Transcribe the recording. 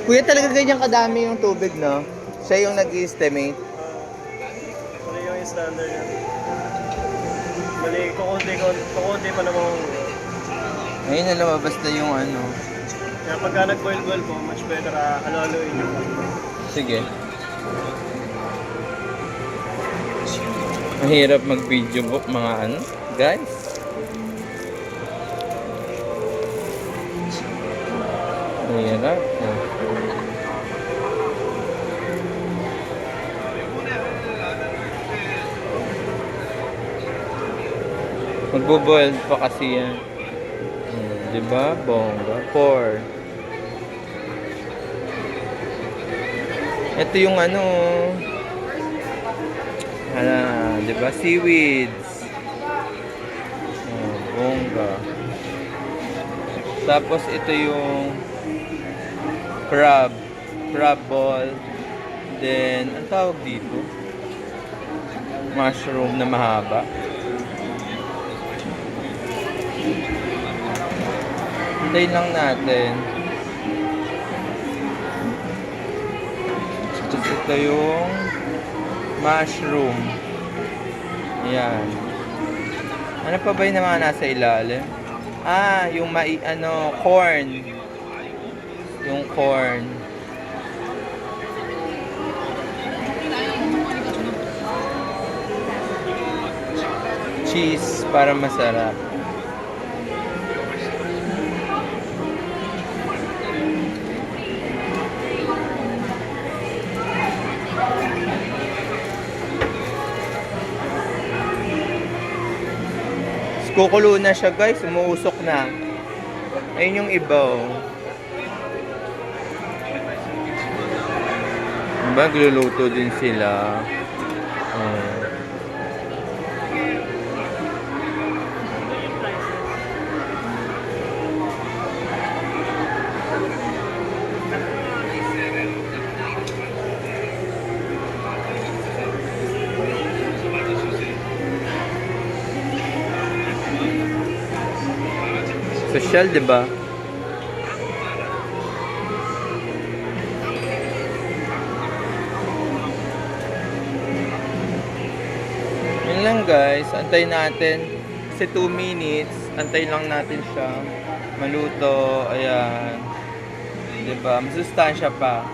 Kuya, talaga ganyan kadami yung tubig, no? Siya yung nag-estimate. Mali yung standard yan. Mali, kukunti pa naman. Ayun na lumabas na yung ano. Kaya pagka nag-boil-boil po, much better halo-haloin nyo. Sige. Mahirap mag-video po, mga ano, guys. Mahirap. Magbo-boil pa kasi yan. Diba? Bongga. 4. Ito yung ano. Diba? Seaweeds. Bongga. Tapos ito yung crab. Crab ball. Then, ang tawag dito? Mushroom na mahaba. Hintayin lang natin. Ito yung mushroom. Ayan. Ano pa ba yung mga nasa ilalim? Yung corn. Yung corn. Cheese para masarap. Kukulo na siya, guys. Umuusok na. Ayun yung iba, oh. Diba, gluluto din sila. Social, di ba? Yun lang, guys. Antayin natin. Kasi 2 minutes. Antayin lang natin siya maluto. Ayan. Di ba? Masustansya pa.